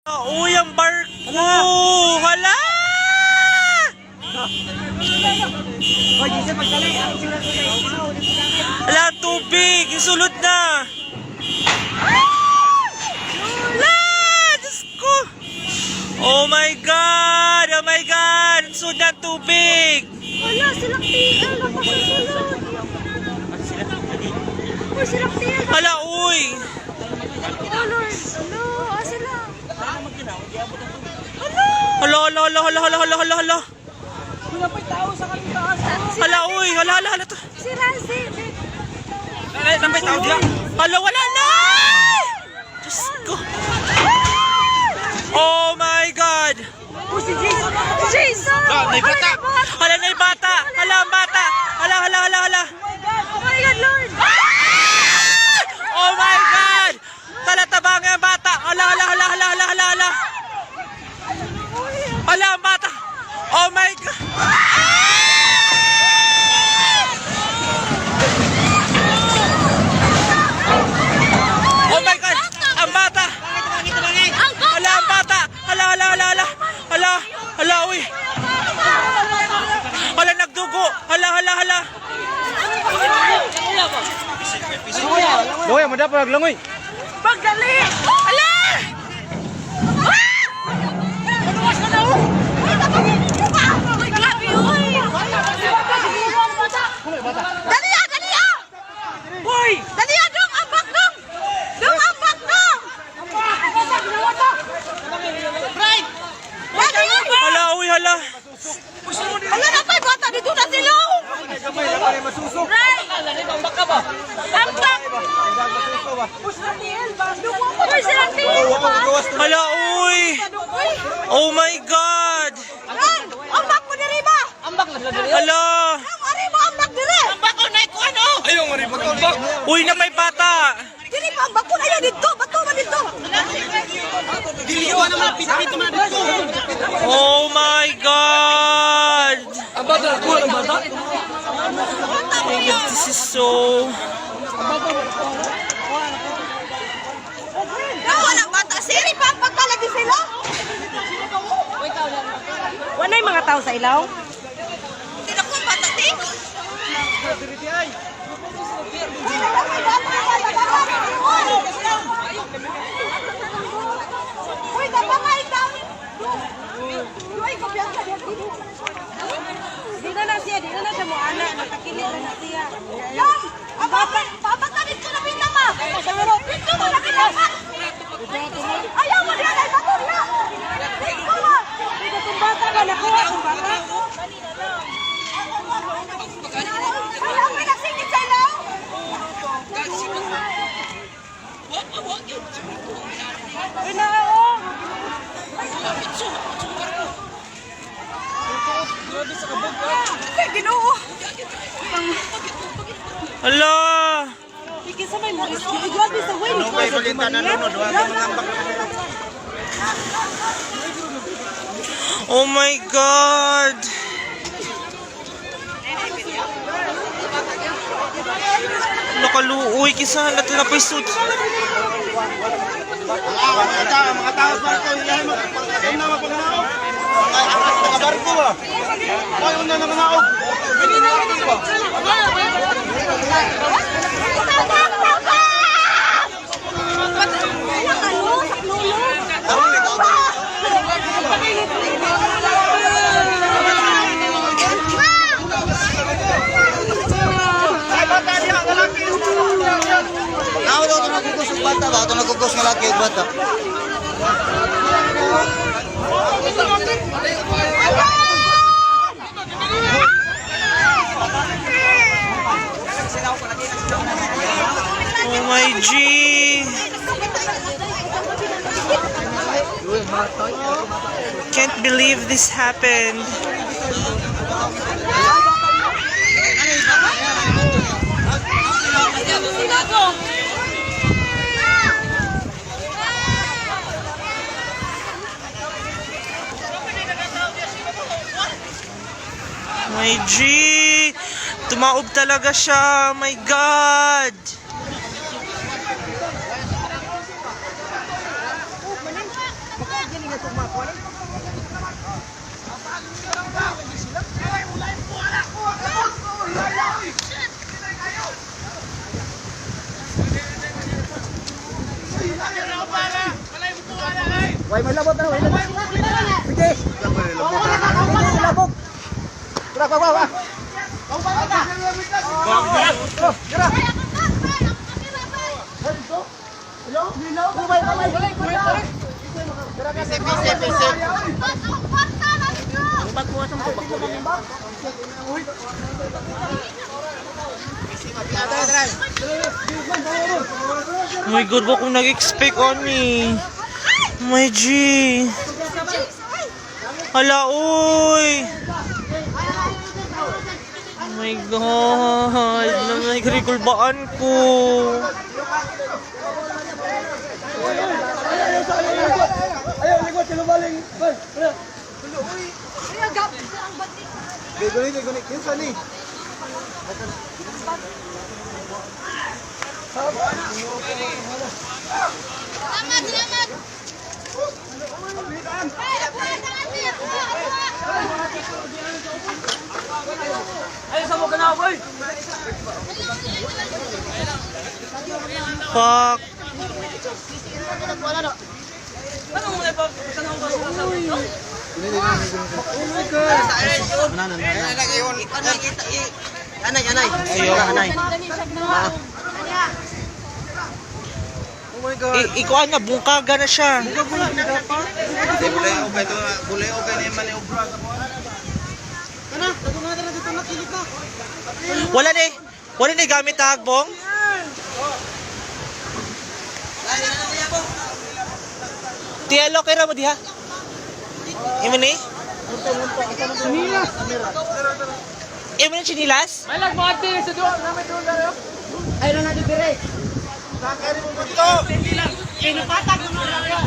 Uy, ang barko! Hala! Hala, tubig! Isulod na! Hala! Diyos ko! Oh my God! Oh my God! Isulod na tubig! Wala, silang TL. Napakasulod. Uy, silang TL. Hala, uy! Oh, Lord. Ano? Sila. Hala, hala, hala, hala, hala, hala, hala, hala! Wala pa'y tao sa kanila. Hala, uy! Hala, hala, hala to! Si Razi. Hala, wala na! Diyos ko! Oh my God! Si Jason. Si Jason. May bata! Hala na yung bata! Hala ang bata! Hala, hala, hala, hala! Oh my God, Lord. Oh my God! Talatabang yung bata! Hala, hala, hala, hala, hala, hala, hala! Hala ang bata! Oh my God! Oh my God! Ang bata! Hala ang bata! Hala, hala, hala, hala! Hala, hala, uy! Hala, nagdugo! Hala, hala, hala! Loy, mo dapat langoy. Pagdali. Ala! Luwas ka na, oh! Uy, grabe, uy! Dali ah! Dali ah! Uy! Dali ah! Dong! Ambak dong! Dong! Ambak dong! Right! Dali ah! Hala, uy, hala! Ala na pa! Bata dito na sila! Right! Ambak! Uy, silang tingin ba? Hala, uy! Oh my God! Ron! Ambak mo diri ba? Hala! Ari mo ambak diri! Ambak ko na ito ano? Uy, na may bata! Diri pa ambak ko na yan dito! Bato man dito! Oh my God! This is so... Wala bata! Siri pa ang pagkalagi sila! Wala yung mga tao sa ilaw? Tidak ko bata, ting! Uy, dabangay dami! Uy, kopya ka dito! Di na siya mo anak, nakakilit na siya. Yan! Papakanit ko na pinama! Dito mo na pinama! Ayaw mo niya dahil bato na! Dito mo! Dito kung bata ka, nakuha kung bata. Ayaw mo nagsingit sa ilaw! Uy, nao! Ay, Ginoo! Hala! Sige sa may mga grabe sa way. Ano kay balita na nunod, wa ka mangambak. Oh my God! Nakaluoy, kisahan natin na paisod. Mga tao barko, ilahin mo. Ayun na mapagnaog. Mga barko ba? Ay, una na manaog. Ako daw ito nagugos ng bata ba? Ito nagugos ng laki ng bata. Oh my G! Can't believe this happened. My G! Tumaob talaga siya. My God! Way may labot na, way labot. Sige. Labot. Tara, wa. My God, ba kung nag-expect ni? My G. Hala, uy. Oh my God. Nag-recalbaan ko. Ayaw, likod, sinubaling. Gunit. Kinsa ni? Selamat. Fuck. Ikuan na, bungkaga na siya. Bulay okay na yung maniobra. Wala ni gamit na hagbong. Tialo kay ra mo diha. Imo ni? Imo ni chinilas? Ay, nagmati sa doon. Namay doon na rin. Ay, na dire. Sakari mo dito. Pinapatag mo na lang.